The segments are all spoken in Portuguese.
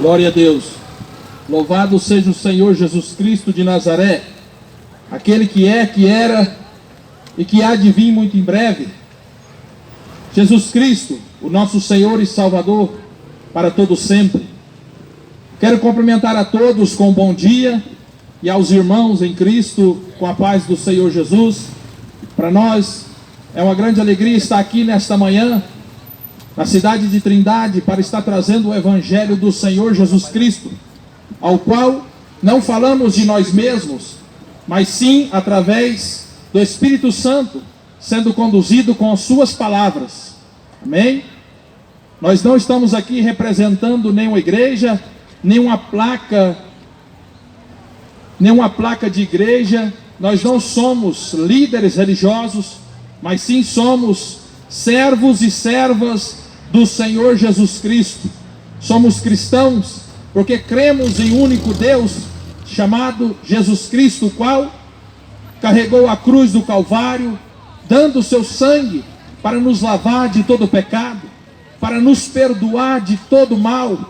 Glória a Deus. Louvado seja o Senhor Jesus Cristo de Nazaré, aquele que é, que era e que há de vir muito em breve. Jesus Cristo, o nosso Senhor e Salvador, para todo sempre. Quero cumprimentar a todos com um bom dia e aos irmãos em Cristo com a paz do Senhor Jesus. Para nós é uma grande alegria estar aqui nesta manhã, na cidade de Trindade, para estar trazendo o Evangelho do Senhor Jesus Cristo, ao qual não falamos de nós mesmos, mas sim através do Espírito Santo, sendo conduzido com as suas palavras. Amém? Nós não estamos aqui representando nenhuma igreja, nenhuma placa de igreja. Nós não somos líderes religiosos, mas sim somos servos e servas do Senhor Jesus Cristo. Somos cristãos porque cremos em um único Deus chamado Jesus Cristo, o qual carregou a cruz do Calvário, dando o seu sangue para nos lavar de todo pecado, para nos perdoar de todo mal,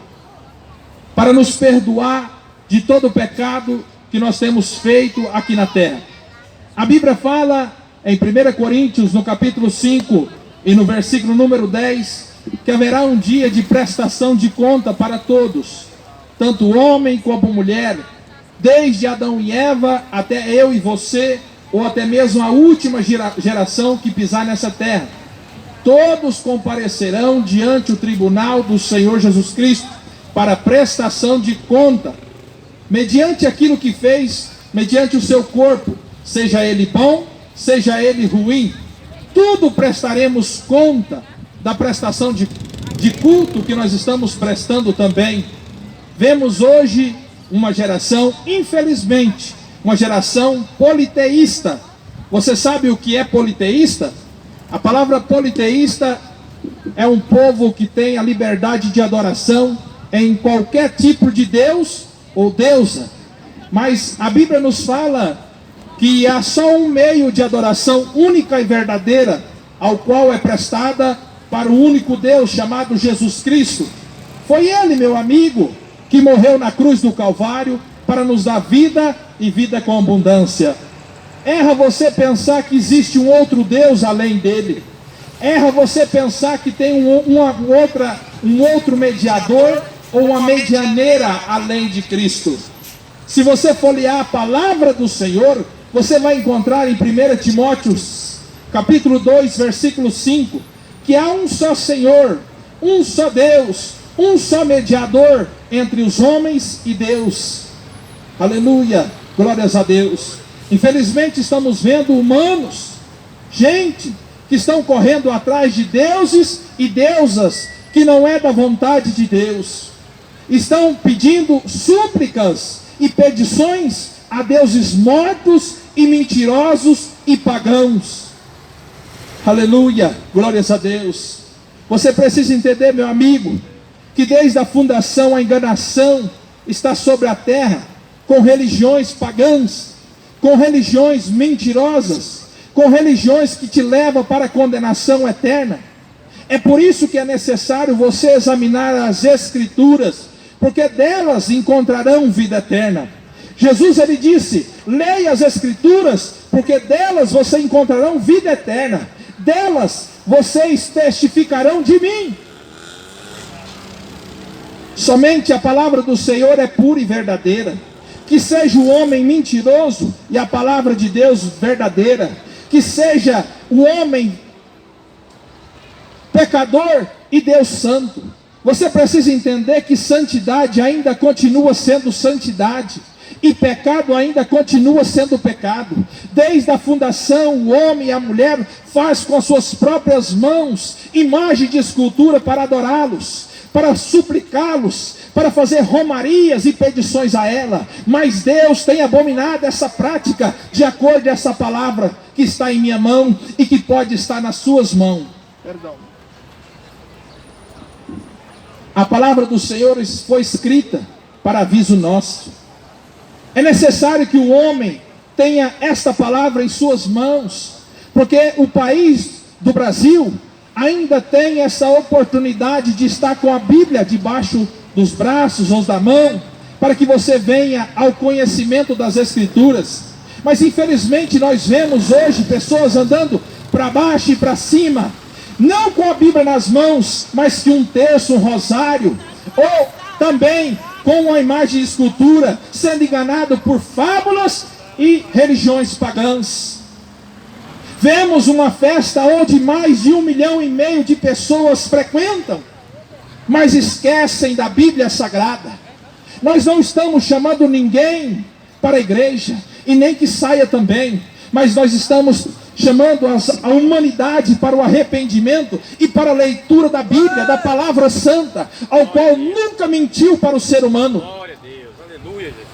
para nos perdoar de todo pecado que nós temos feito aqui na terra. A Bíblia fala em 1 Coríntios, no capítulo 5 e no versículo número 10, que haverá um dia de prestação de conta para todos, tanto homem como mulher, desde Adão e Eva até eu e você, ou até mesmo a última geração que pisar nessa terra. Todos comparecerão diante do tribunal do Senhor Jesus Cristo para prestação de conta, mediante aquilo que fez, mediante o seu corpo, seja ele bom, seja ele ruim. Tudo prestaremos conta da prestação de culto que nós estamos prestando também. Vemos hoje uma geração, infelizmente, uma geração politeísta. Você sabe o que é politeísta? A palavra politeísta é um povo que tem a liberdade de adoração em qualquer tipo de Deus ou deusa. Mas a Bíblia nos fala que há só um meio de adoração única e verdadeira, ao qual é prestada para o único Deus chamado Jesus Cristo. Foi Ele, meu amigo, que morreu na cruz do Calvário para nos dar vida e vida com abundância. Erra você pensar que existe um outro Deus além dele. Erra você pensar que tem um outro mediador ou uma medianeira além de Cristo. Se você folhear a palavra do Senhor, você vai encontrar em 1 Timóteo, capítulo 2, versículo 5, que há um só Senhor, um só Deus, um só mediador entre os homens e Deus. Aleluia, glórias a Deus. Infelizmente estamos vendo humanos, gente que estão correndo atrás de deuses e deusas que não é da vontade de Deus. Estão pedindo súplicas e petições a deuses mortos e mentirosos e pagãos. Aleluia, glórias a Deus. Você precisa entender, meu amigo, que desde a fundação a enganação está sobre a terra, com religiões pagãs, com religiões mentirosas, com religiões que te levam para a condenação eterna. É por isso que é necessário você examinar as Escrituras, porque delas encontrarão vida eterna. Jesus, ele disse: leia as Escrituras, porque delas você encontrarão vida eterna. Delas vocês testificarão de mim. Somente a palavra do Senhor é pura e verdadeira. Que seja o homem mentiroso e a palavra de Deus verdadeira. Que seja o homem pecador e Deus santo. Você precisa entender que santidade ainda continua sendo santidade, e pecado ainda continua sendo pecado. Desde a fundação, o homem e a mulher faz com as suas próprias mãos imagem de escultura para adorá-los, para suplicá-los, para fazer romarias e petições a ela. Mas Deus tem abominado essa prática, de acordo com essa palavra que está em minha mão e que pode estar nas suas mãos. Perdão. A palavra do Senhor foi escrita para aviso nosso. É necessário que o homem tenha esta palavra em suas mãos, porque o país do Brasil ainda tem essa oportunidade de estar com a Bíblia debaixo dos braços ou da mão, para que você venha ao conhecimento das Escrituras. Mas infelizmente nós vemos hoje pessoas andando para baixo e para cima, não com a Bíblia nas mãos, mas que um terço, um rosário, ou também com uma imagem de escultura, sendo enganado por fábulas e religiões pagãs. Vemos uma festa onde mais de 1,5 milhão de pessoas frequentam, mas esquecem da Bíblia Sagrada. Nós não estamos chamando ninguém para a igreja, e nem que saia também, mas nós estamos chamando a humanidade para o arrependimento e para a leitura da Bíblia, da palavra santa, ao qual nunca mentiu para o ser humano. Glória a Deus, aleluia, Jesus.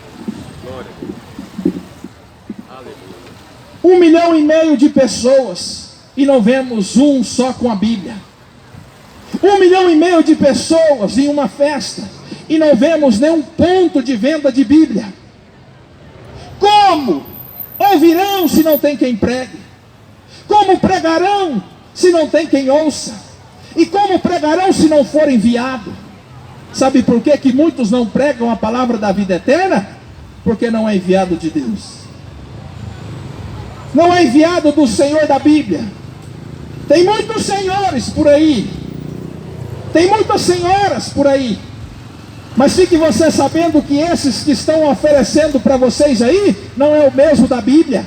Glória a Deus. Aleluia. 1,5 milhão de pessoas, e não vemos um só com a Bíblia. 1,5 milhão de pessoas em uma festa, e não vemos nenhum ponto de venda de Bíblia. Como ouvirão se não tem quem pregue? Como pregarão se não tem quem ouça? E como pregarão se não for enviado? Sabe por que muitos não pregam a palavra da vida eterna? Porque não é enviado de Deus. Não é enviado do Senhor da Bíblia. Tem muitos senhores por aí. Tem muitas senhoras por aí. Mas fique você sabendo que esses que estão oferecendo para vocês aí, não é o mesmo da Bíblia.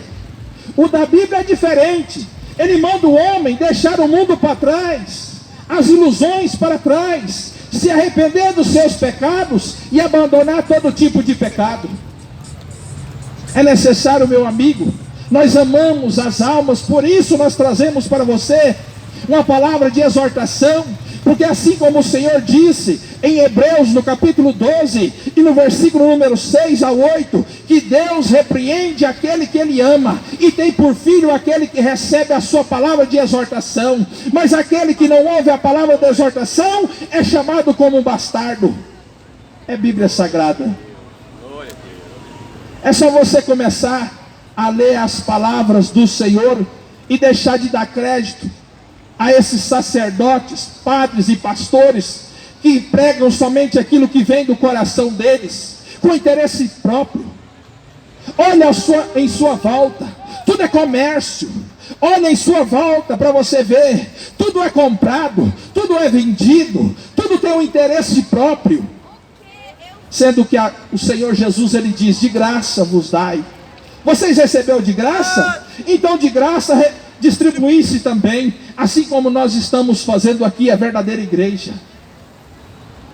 O da Bíblia é diferente. Ele manda o homem deixar o mundo para trás, as ilusões para trás, se arrepender dos seus pecados e abandonar todo tipo de pecado. É necessário, meu amigo, nós amamos as almas, por isso nós trazemos para você uma palavra de exortação, porque assim como o Senhor disse em Hebreus no capítulo 12 e no versículo número 6 a 8, que Deus repreende aquele que Ele ama e tem por filho aquele que recebe a sua palavra de exortação, mas aquele que não ouve a palavra de exortação é chamado como um bastardo. É Bíblia Sagrada. É só você começar a ler as palavras do Senhor e deixar de dar crédito a esses sacerdotes, padres e pastores que pregam somente aquilo que vem do coração deles, com interesse próprio. Olha em sua volta, tudo é comércio. Olha em sua volta para você ver, tudo é comprado, tudo é vendido, tudo tem um interesse próprio. Sendo que o Senhor Jesus, Ele diz, de graça vos dai. Vocês receberam de graça? Então de graça distribuísse também, assim como nós estamos fazendo aqui a verdadeira igreja.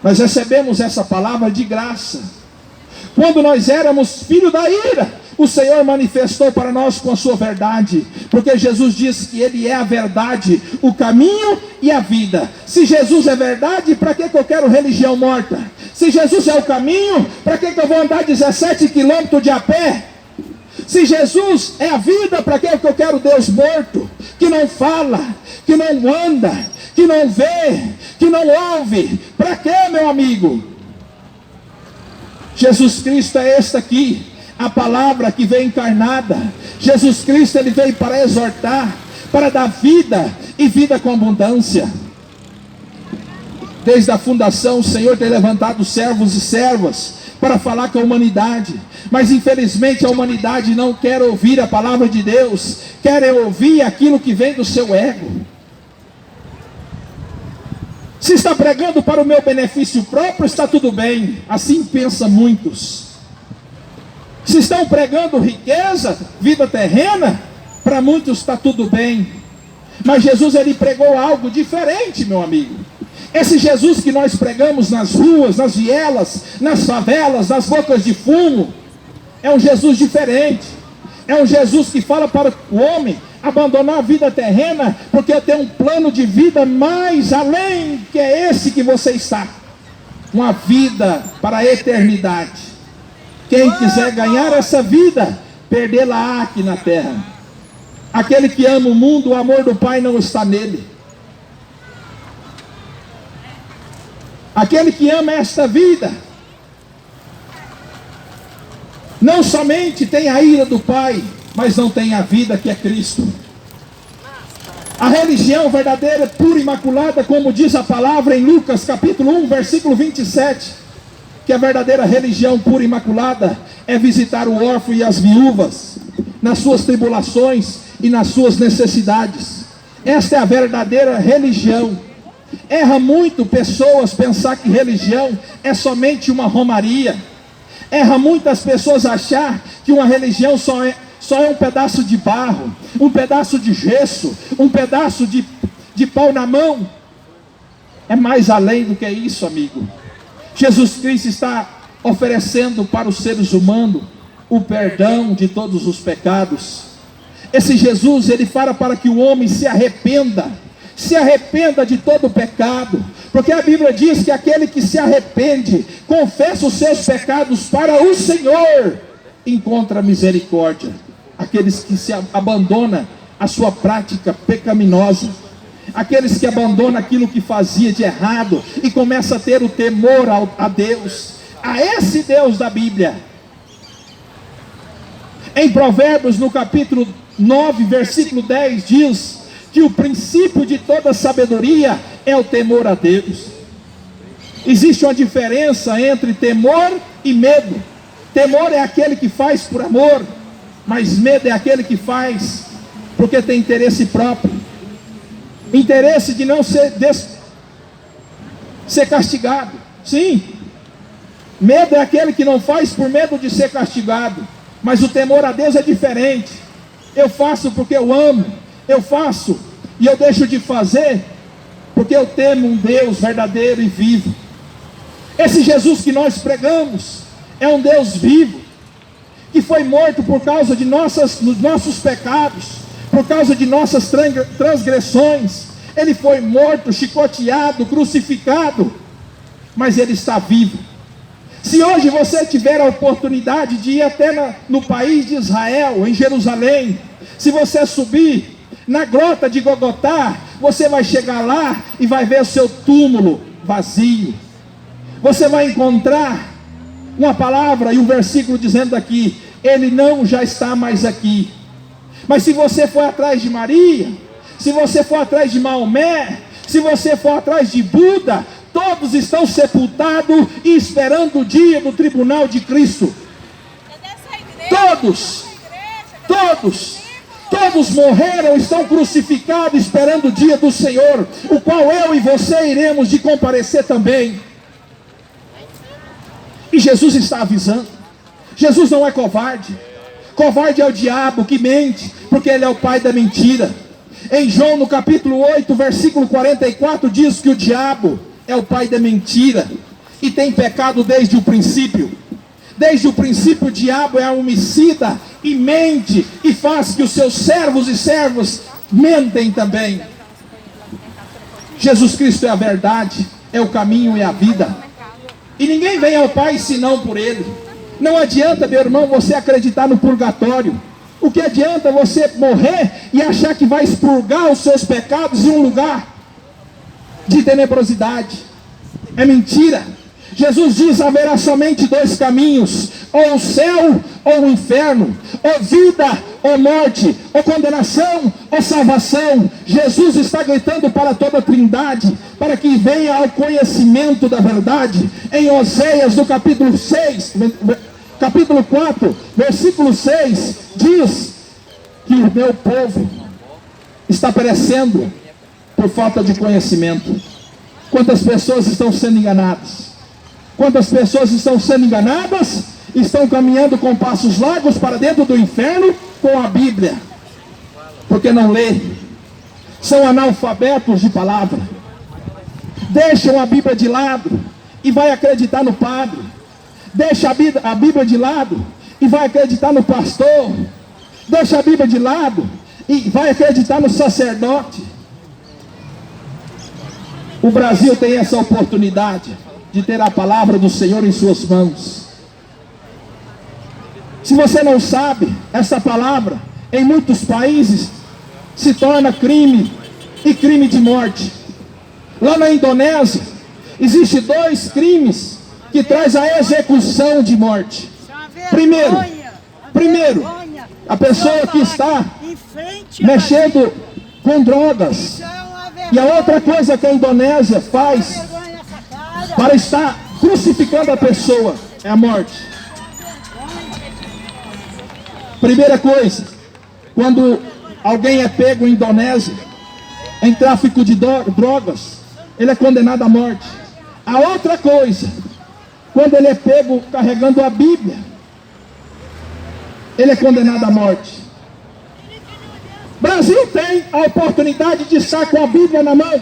Nós recebemos essa palavra de graça. Quando nós éramos filhos da ira, o Senhor manifestou para nós com a sua verdade, porque Jesus disse que Ele é a verdade, o caminho e a vida. Se Jesus é verdade, para que eu quero religião morta? Se Jesus é o caminho, para que eu vou andar 17 quilômetros de a pé? Se Jesus é a vida, para que eu quero Deus morto, que não fala, que não anda, que não vê, que não ouve? Para que, meu amigo? Jesus Cristo é esta aqui, a palavra que veio encarnada. Jesus Cristo, Ele veio para exortar, para dar vida e vida com abundância. Desde a fundação, o Senhor tem levantado servos e servas para falar com a humanidade, mas infelizmente a humanidade não quer ouvir a palavra de Deus, quer ouvir aquilo que vem do seu ego. Se está pregando para o meu benefício próprio, está tudo bem, assim pensam muitos. Se estão pregando riqueza, vida terrena, para muitos está tudo bem, mas Jesus, Ele pregou algo diferente, meu amigo. Esse Jesus que nós pregamos nas ruas, nas vielas, nas favelas, nas bocas de fumo, é um Jesus diferente. É um Jesus que fala para o homem abandonar a vida terrena, porque eu tenho um plano de vida mais além, que é esse que você está. Uma vida para a eternidade. Quem quiser ganhar essa vida, perdê-la aqui na terra. Aquele que ama o mundo, o amor do Pai não está nele. Aquele que ama esta vida, não somente tem a ira do Pai, mas não tem a vida que é Cristo. A religião verdadeira, pura e imaculada, como diz a palavra em Lucas capítulo 1, versículo 27, que a verdadeira religião pura e imaculada é visitar o órfão e as viúvas nas suas tribulações e nas suas necessidades. Esta é a verdadeira religião. Erra muito pessoas pensar que religião é somente uma romaria. Erra muitas pessoas achar que uma religião só é um pedaço de barro, um pedaço de gesso, um pedaço de pau na mão. É mais além do que isso, amigo. Jesus Cristo está oferecendo para os seres humanos o perdão de todos os pecados. Esse Jesus, ele fala para que o homem se arrependa de todo o pecado, porque a Bíblia diz que aquele que se arrepende, confessa os seus pecados para o Senhor, encontra misericórdia. Aqueles que se abandonam a sua prática pecaminosa, aqueles que abandonam aquilo que fazia de errado e começa a ter o temor a Deus, a esse Deus da Bíblia. Em Provérbios, no capítulo 9, versículo 10, diz que o princípio de toda sabedoria é o temor a Deus. Existe uma diferença entre temor e medo. Temor é aquele que faz por amor, mas medo é aquele que faz porque tem interesse próprio, interesse de não ser castigado. Sim, medo é aquele que não faz por medo de ser castigado, mas o temor a Deus é diferente. Eu faço porque eu amo, eu faço e eu deixo de fazer porque eu temo um Deus verdadeiro e vivo. Esse Jesus que nós pregamos é um Deus vivo, que foi morto por causa de nossos pecados, por causa de nossas transgressões. Ele foi morto, chicoteado, crucificado, mas ele está vivo. Se hoje você tiver a oportunidade de ir até no país de Israel, em Jerusalém, se você subir na grota de Gogotá, você vai chegar lá e vai ver o seu túmulo vazio. Você vai encontrar uma palavra e um versículo dizendo aqui: ele não já está mais aqui. Mas se você for atrás de Maria, se você for atrás de Maomé, se você for atrás de Buda, todos estão sepultados e esperando o dia do tribunal de Cristo. Todos morreram, estão crucificados esperando o dia do Senhor, o qual eu e você iremos de comparecer também. E Jesus está avisando. Jesus não é covarde. Covarde é o diabo que mente, porque ele é o pai da mentira. Em João no capítulo 8, versículo 44, diz que o diabo é o pai da mentira e tem pecado desde o princípio. Desde o princípio o diabo é homicida e mente e faz que os seus servos e servas mentem também. Jesus Cristo é a verdade, é o caminho e a vida, e ninguém vem ao Pai senão por Ele. Não adianta, meu irmão, você acreditar no purgatório. O que adianta você morrer e achar que vai expurgar os seus pecados em um lugar de tenebrosidade? É mentira. Jesus diz: haverá somente dois caminhos, ou o céu ou o inferno, ou vida ou morte, ou condenação ou salvação. Jesus está gritando para toda a trindade, para que venha ao conhecimento da verdade. Em Oséias, no capítulo 4, versículo 6, diz que o meu povo está perecendo por falta de conhecimento. Quantas pessoas estão sendo enganadas? Quantas pessoas estão sendo enganadas? Estão caminhando com passos largos para dentro do inferno com a Bíblia, porque não lê. São analfabetos de palavra. Deixam a Bíblia de lado e vai acreditar no padre. Deixa a Bíblia de lado e vai acreditar no pastor. Deixa a Bíblia de lado e vai acreditar no sacerdote. O Brasil tem essa oportunidade de ter a palavra do Senhor em suas mãos. Se você não sabe, essa palavra em muitos países se torna crime, e crime de morte. Lá na Indonésia existem 2 crimes que traz a execução de morte. Primeiro, a pessoa que está mexendo com drogas. E a outra coisa que a Indonésia faz para estar crucificando a pessoa é a morte. Primeira coisa, quando alguém é pego em Indonésia, em tráfico de drogas, ele é condenado à morte. A outra coisa, quando ele é pego carregando a Bíblia, ele é condenado à morte. Brasil tem a oportunidade de estar com a Bíblia na mão,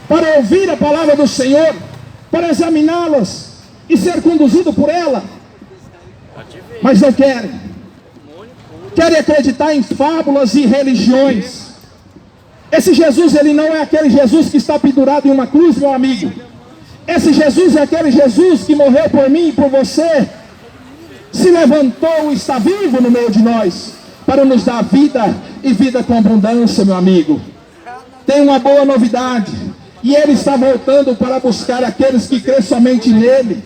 para ouvir a palavra do Senhor, para examiná-las e ser conduzido por ela, mas não querem. Querem acreditar em fábulas e religiões. Esse Jesus, ele não é aquele Jesus que está pendurado em uma cruz, meu amigo. Esse Jesus é aquele Jesus que morreu por mim e por você, se levantou e está vivo no meio de nós, para nos dar vida e vida com abundância, meu amigo. Tem uma boa novidade, e ele está voltando para buscar aqueles que crêem somente nele.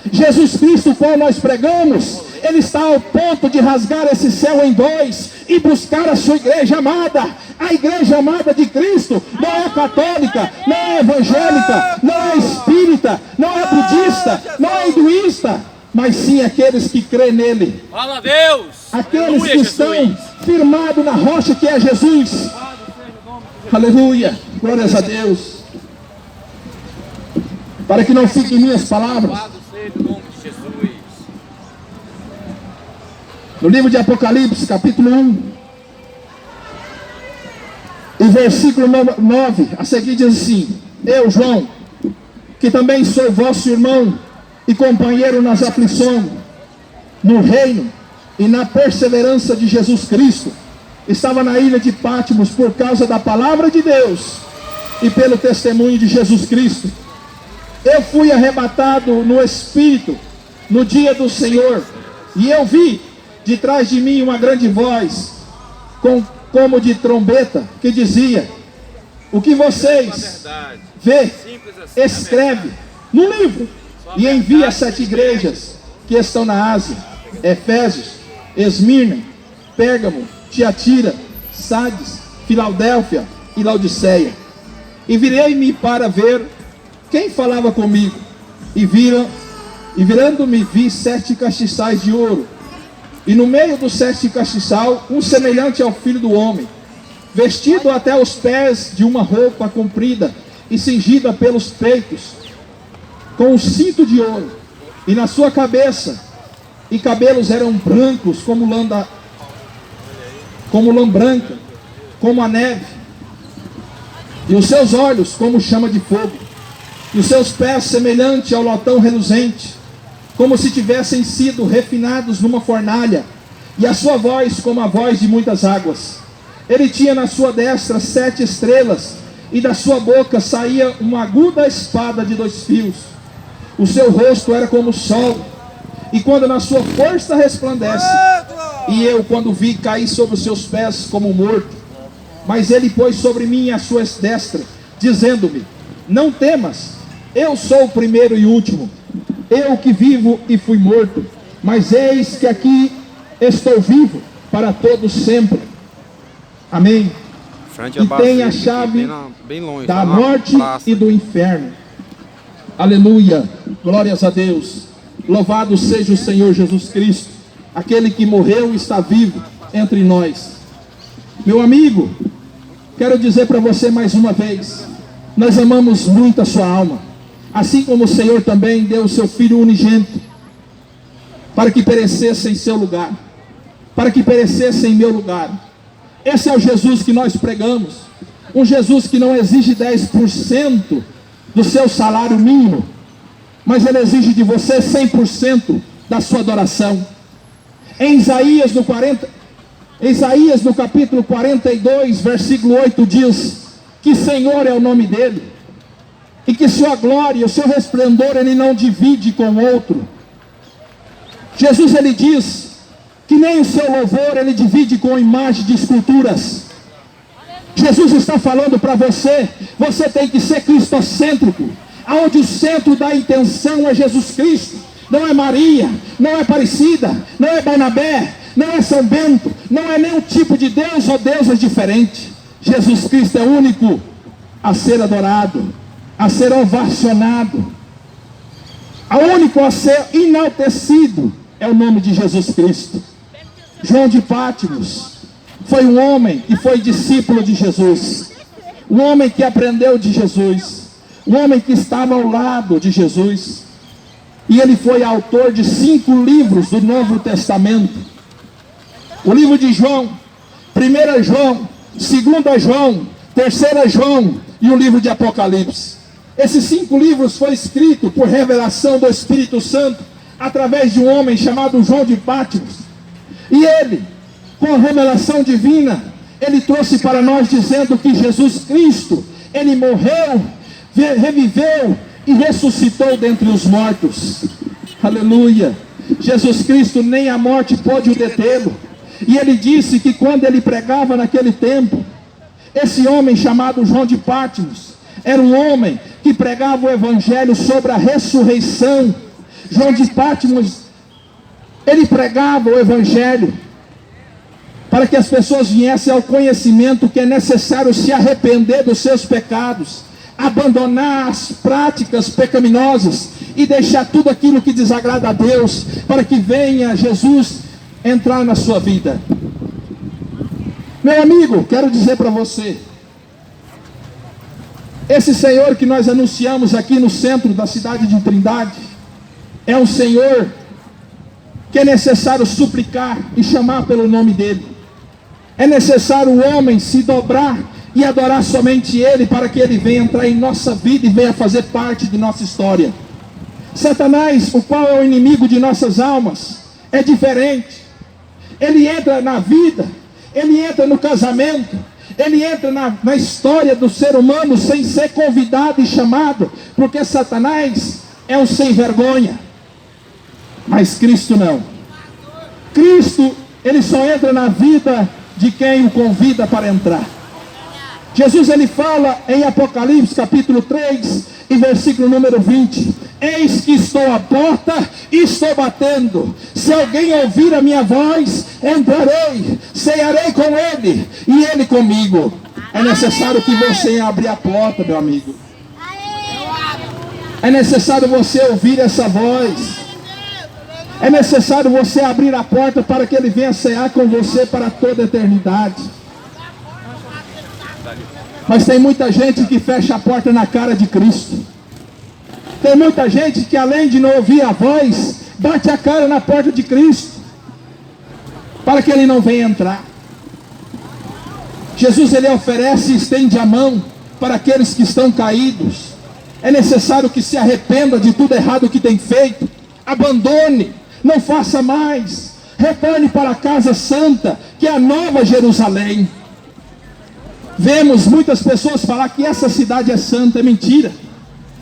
Jesus Cristo, qual nós pregamos, ele está ao ponto de rasgar esse céu em dois e buscar a sua igreja amada. A igreja amada de Cristo não é católica, não é evangélica, não é espírita, não é budista, não é hinduísta, mas sim aqueles que creem nele. Fala a Deus! Aqueles que estão firmados na rocha que é Jesus. Aleluia, glórias a Deus. Para que não fiquem minhas palavras, no livro de Apocalipse, capítulo 1, e versículo 9, a seguir diz assim: eu, João, que também sou vosso irmão e companheiro nas aflições, no reino e na perseverança de Jesus Cristo, estava na ilha de Patmos por causa da palavra de Deus e pelo testemunho de Jesus Cristo. Eu fui arrebatado no Espírito no dia do Senhor, e eu vi de trás de mim uma grande voz, como de trombeta, que dizia: o que vocês vê, escreve no livro e envia às 7 igrejas que estão na Ásia: Efésios, Esmirna, Pérgamo, Tiatira, Sardes, Filadélfia e Laodiceia. E virei-me para ver quem falava comigo, e virando-me vi 7 castiçais de ouro, e no meio dos 7 castiçal, um semelhante ao Filho do Homem, vestido até os pés de uma roupa comprida e cingida pelos peitos, com um cinto de ouro, e na sua cabeça, e cabelos eram brancos como lã branca, como a neve, e os seus olhos como chama de fogo, e os seus pés semelhante ao lotão reluzente, como se tivessem sido refinados numa fornalha, e a sua voz como a voz de muitas águas. Ele tinha na sua destra 7 estrelas, e da sua boca saía uma aguda espada de 2 fios. O seu rosto era como o sol, e quando na sua força resplandece. E eu, quando vi, caí sobre os seus pés como morto. Mas ele pôs sobre mim a sua destra, dizendo-me: não temas, eu sou o primeiro e último, eu que vivo e fui morto, mas eis que aqui estou vivo para todos sempre. Amém. E tem a chave da morte e do inferno. Aleluia, glórias a Deus. Louvado seja o Senhor Jesus Cristo, aquele que morreu e está vivo entre nós. Meu amigo, quero dizer para você mais uma vez: nós amamos muito a sua alma, assim como o Senhor também deu o seu Filho unigênito, para que perecesse em seu lugar, para que perecesse em meu lugar. Esse é o Jesus que nós pregamos, um Jesus que não exige 10% do seu salário mínimo, mas ele exige de você 100% da sua adoração. Em Isaías no capítulo 42, versículo 8 diz que Senhor é o nome dele, e que sua glória, o seu resplendor, ele não divide com outro. Jesus, ele diz que nem o seu louvor ele divide com imagem de esculturas. Jesus está falando para você: você tem que ser cristocêntrico, aonde o centro da intenção é Jesus Cristo. Não é Maria, não é Aparecida, não é Barnabé, não é São Bento, não é nenhum tipo de Deus ou deusa diferente. Jesus Cristo é único a ser adorado, a ser ovacionado. O único a ser enaltecido é o nome de Jesus Cristo. João de Pátmos foi um homem que foi discípulo de Jesus, um homem que aprendeu de Jesus, um homem que estava ao lado de Jesus, e ele foi autor de 5 livros do Novo Testamento: o livro de João, 1 João, 2 João, 3 João e o livro de Apocalipse. Esses 5 livros foram escritos por revelação do Espírito Santo, através de um homem chamado João de Pátmos. E ele, com a revelação divina, ele trouxe para nós dizendo que Jesus Cristo, ele morreu, reviveu e ressuscitou dentre os mortos. Aleluia! Jesus Cristo, nem a morte pôde o detê-lo. E ele disse que quando ele pregava naquele tempo, esse homem chamado João de Pátmos era um homem que pregava o evangelho sobre a ressurreição. João de Pátmos, ele pregava o evangelho para que as pessoas viessem ao conhecimento que é necessário se arrepender dos seus pecados, abandonar as práticas pecaminosas e deixar tudo aquilo que desagrada a Deus, para que venha Jesus entrar na sua vida. Meu amigo, quero dizer para você, esse Senhor que nós anunciamos aqui no centro da cidade de Trindade, é um Senhor que é necessário suplicar e chamar pelo nome dele. É necessário o homem se dobrar e adorar somente ele, para que ele venha entrar em nossa vida e venha fazer parte de nossa história. Satanás, o qual é o inimigo de nossas almas, é diferente. Ele entra na vida, ele entra no casamento, ele entra na história do ser humano sem ser convidado e chamado, porque Satanás é um sem vergonha. Mas Cristo não. Cristo, ele só entra na vida de quem o convida para entrar. Jesus, ele fala em Apocalipse capítulo 3 e versículo número 20: eis que estou à porta e estou batendo. Se alguém ouvir a minha voz, entrarei, cearei com ele e ele comigo. É necessário que você abra a porta, meu amigo. É necessário você ouvir essa voz. É necessário você abrir a porta para que ele venha cear com você para toda a eternidade. Mas tem muita gente que fecha a porta na cara de Cristo. Tem muita gente que, além de não ouvir a voz, bate a cara na porta de Cristo, para que ele não venha entrar. Jesus, ele oferece e estende a mão para aqueles que estão caídos. É necessário que se arrependa de tudo errado que tem feito, abandone, não faça mais, retorne para a casa santa, que é a Nova Jerusalém. Vemos muitas pessoas falar que essa cidade é santa. É mentira.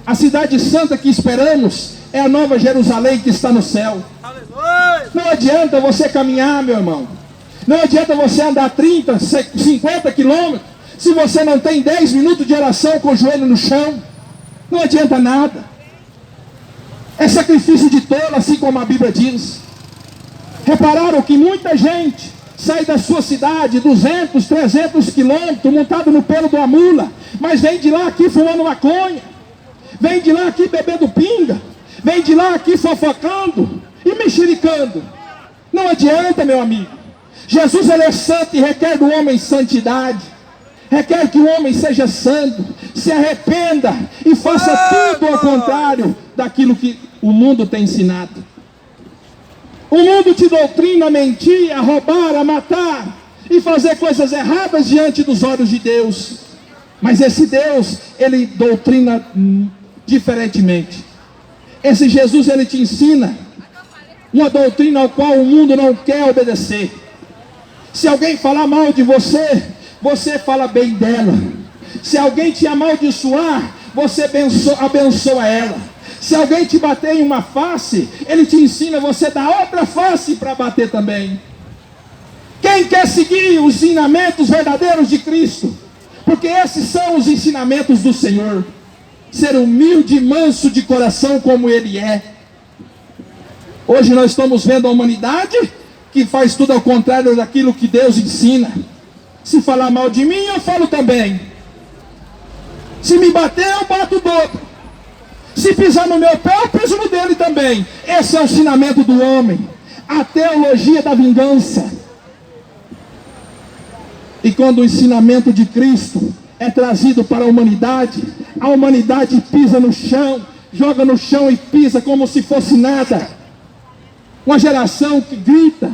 A cidade santa que esperamos é a Nova Jerusalém que está no céu. Não adianta você caminhar, meu irmão, não adianta você andar 30, 50 quilômetros, se você não tem 10 minutos de oração com o joelho no chão. Não adianta nada. É sacrifício de tolo, assim como a Bíblia diz. Repararam que muita gente sai da sua cidade 200, 300 quilômetros montado no pelo de uma mula, mas vem de lá aqui fumando maconha, vem de lá aqui bebendo pinga, vem de lá aqui fofocando e mexericando. Não adianta, meu amigo. Jesus, ele é santo e requer do homem santidade. Requer que o homem seja santo, se arrependa e faça tudo ao contrário daquilo que o mundo tem ensinado. O mundo te doutrina a mentir, a roubar, a matar e fazer coisas erradas diante dos olhos de Deus. Mas esse Deus, ele doutrina diferentemente. Esse Jesus, ele te ensina uma doutrina ao qual o mundo não quer obedecer. Se alguém falar mal de você, você fala bem dela. Se alguém te amaldiçoar, você abençoa ela. Se alguém te bater em uma face, ele te ensina você dar outra face para bater também. Quem quer seguir os ensinamentos verdadeiros de Cristo? Porque esses são os ensinamentos do Senhor. Ser humilde e manso de coração como Ele é. Hoje nós estamos vendo a humanidade que faz tudo ao contrário daquilo que Deus ensina. Se falar mal de mim, eu falo também. Se me bater, eu bato o dobro. Se Se pisar no meu pé, eu piso no dele também. Esse é o ensinamento do homem. A teologia da vingança. E quando o ensinamento de Cristo é trazido para a humanidade pisa no chão, joga no chão e pisa como se fosse nada. Uma geração que grita,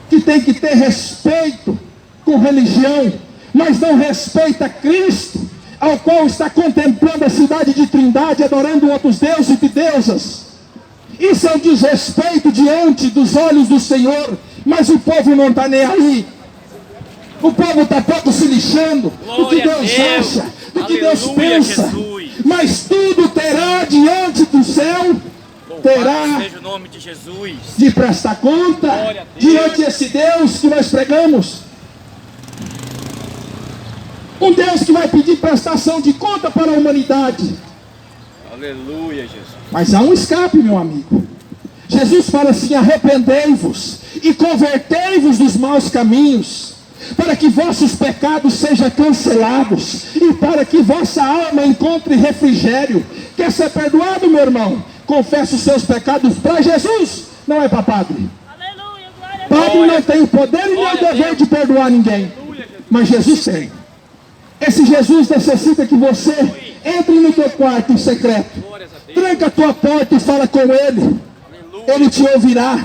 que tem que ter respeito com religião, mas não respeita Cristo, ao qual está contemplando a cidade de Trindade, adorando outros deuses e deusas. Isso é um desrespeito diante dos olhos do Senhor, mas o povo não está nem aí. O povo está pouco se lixando do que Deus acha, do que Deus pensa. Mas tudo terá diante do céu, terá seja o nome de Jesus, de prestar conta diante desse Deus que nós pregamos. Um Deus que vai pedir prestação de conta para a humanidade. Aleluia, Jesus. Mas há um escape, meu amigo. Jesus fala assim: arrependei-vos e convertei-vos dos maus caminhos, para que vossos pecados sejam cancelados e para que vossa alma encontre refrigério. Quer ser perdoado, meu irmão? Confessa os seus pecados para Jesus, não é para padre. Aleluia, glória a Deus. Padre não tem o poder e nem o dever de perdoar ninguém, mas Jesus tem. Esse Jesus necessita que você entre no teu quarto em secreto, tranca a tua porta e fala com Ele. Ele te ouvirá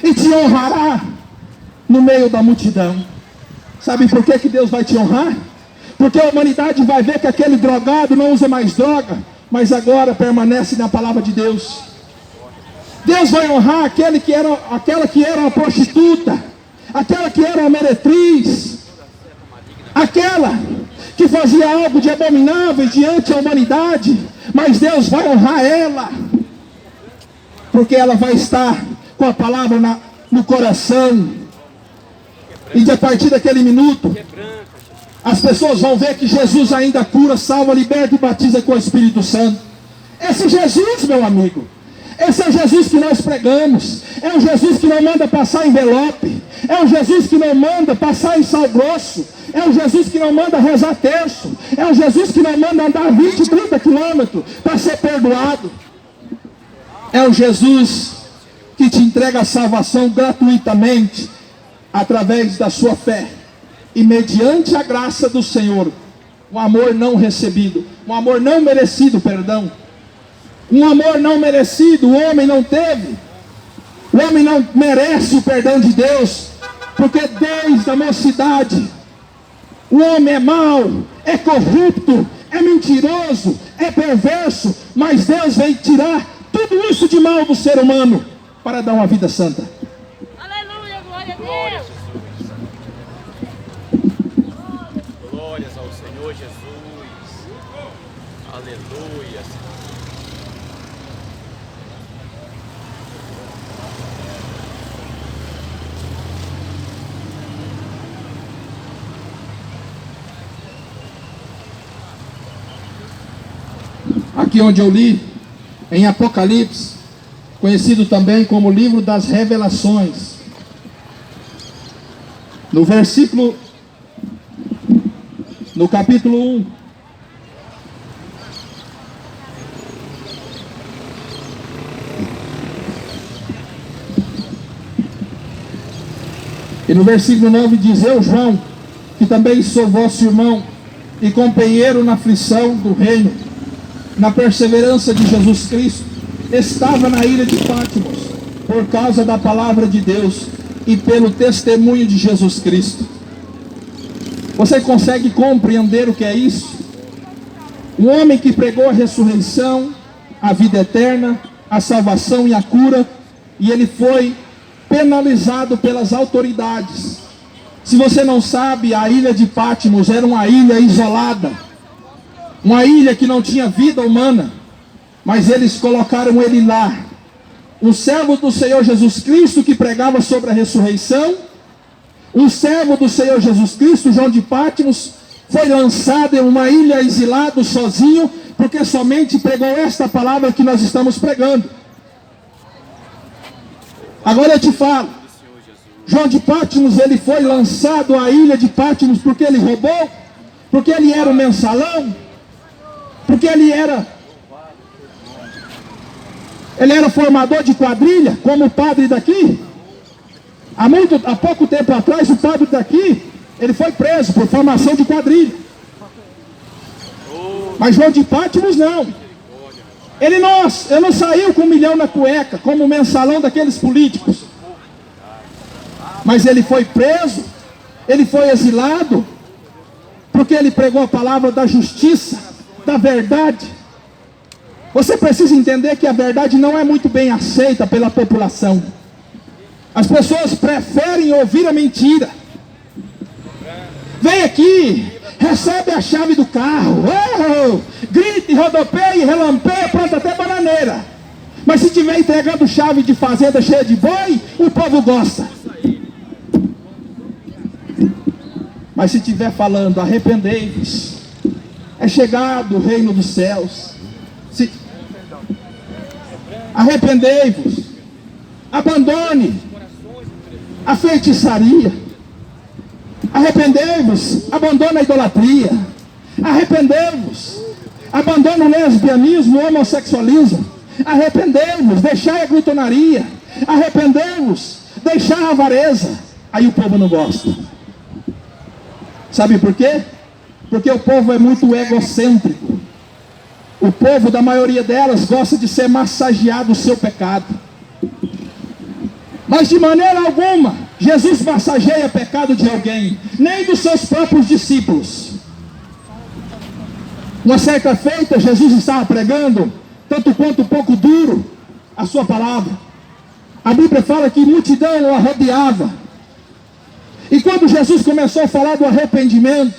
e te honrará no meio da multidão. Sabe por que Deus vai te honrar? Porque a humanidade vai ver que aquele drogado não usa mais droga, mas agora permanece na palavra de Deus. Deus vai honrar aquela que era uma prostituta, aquela que era uma meretriz, aquela que fazia algo de abominável diante da humanidade, mas Deus vai honrar ela, porque ela vai estar com a palavra no coração. E a partir daquele minuto, as pessoas vão ver que Jesus ainda cura, salva, liberta e batiza com o Espírito Santo. Esse Jesus, meu amigo, esse é o Jesus que nós pregamos. É o Jesus que não manda passar envelope. É o Jesus que não manda passar em sal grosso. É o Jesus que não manda rezar terço. É o Jesus que não manda andar 20, 30 quilômetros para ser perdoado. É o Jesus que te entrega a salvação gratuitamente, através da sua fé, e mediante a graça do Senhor, um amor não recebido, um amor não merecido, perdão, um amor não merecido, o homem não teve, o homem não merece o perdão de Deus, porque desde a mocidade, o homem é mau, é corrupto, é mentiroso, é perverso, mas Deus veio tirar tudo isso de mal do ser humano, para dar uma vida santa. Aleluia, glória a Glória a Deus. Jesus. Glórias ao Senhor Jesus. Aleluia. Aqui onde eu li, em Apocalipse, conhecido também como livro das revelações, no capítulo 1, e no versículo 9 diz: eu, João, que também sou vosso irmão e companheiro na aflição do reino, na perseverança de Jesus Cristo, estava na ilha de Patmos, por causa da palavra de Deus e pelo testemunho de Jesus Cristo. Você consegue compreender o que é isso? Um homem que pregou a ressurreição, a vida eterna, a salvação e a cura, e ele foi penalizado pelas autoridades. Se você não sabe, a ilha de Patmos era uma ilha isolada, uma ilha que não tinha vida humana, mas eles colocaram ele lá. Um servo do Senhor Jesus Cristo que pregava sobre a ressurreição, um servo do Senhor Jesus Cristo, João de Patmos, foi lançado em uma ilha exilado sozinho, porque somente pregou esta palavra que nós estamos pregando. Agora eu te falo, João de Patmos, ele foi lançado à ilha de Patmos porque ele roubou, porque ele era um mensalão, porque ele era Ele era formador de quadrilha, como o padre daqui. Há pouco tempo atrás, o padre daqui, ele foi preso por formação de quadrilha. Mas João de Pátimos não. Ele não saiu com 1 milhão na cueca, como o mensalão daqueles políticos. Mas ele foi preso, ele foi exilado, porque ele pregou a palavra da justiça, da verdade. Você precisa entender que a verdade não é muito bem aceita pela população. As pessoas preferem ouvir a mentira. Vem aqui, recebe a chave do carro, grite, rodopeia, relampeia, planta até bananeira. Mas se tiver entregando chave de fazenda cheia de boi, o povo gosta. Mas se estiver falando, arrependei-vos, é chegado o reino dos céus. Arrependei-vos, abandone a feitiçaria, arrependei-vos, abandone a idolatria, arrependei-vos, abandone o lesbianismo, o homossexualismo, arrependei-vos, deixai a glutonaria, arrependei-vos, deixai a avareza. Aí o povo não gosta. Sabe por quê? Porque o povo é muito egocêntrico. O povo, da maioria delas, gosta de ser massageado o seu pecado. Mas de maneira alguma, Jesus massageia o pecado de alguém, nem dos seus próprios discípulos. Uma certa feita, Jesus estava pregando, tanto quanto um pouco duro, a sua palavra. A Bíblia fala que multidão o rodeava. E quando Jesus começou a falar do arrependimento,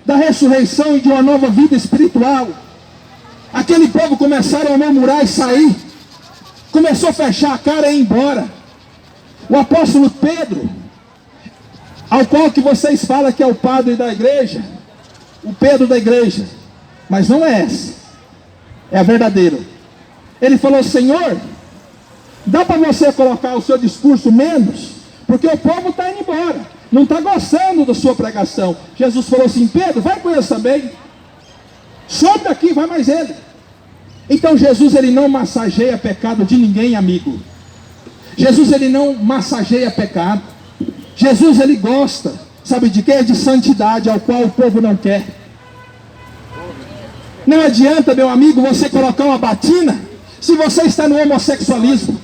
da ressurreição e de uma nova vida espiritual, aquele povo começaram a murmurar e sair. Começou a fechar a cara e ir embora. O apóstolo Pedro, ao qual que vocês falam que é o padre da igreja, o Pedro da igreja, mas não é essa, é a verdadeira. Ele falou: Senhor, dá para você colocar o seu discurso menos, porque o povo está indo embora, não está gostando da sua pregação. Jesus falou assim: Pedro, vai com eles também, sobe daqui, vai mais ele. Então Jesus, ele não massageia pecado de ninguém, amigo. Jesus, ele não massageia pecado. Jesus, ele gosta, sabe de quê? De santidade, ao qual o povo não quer. Não adianta, meu amigo, você colocar uma batina se você está no homossexualismo.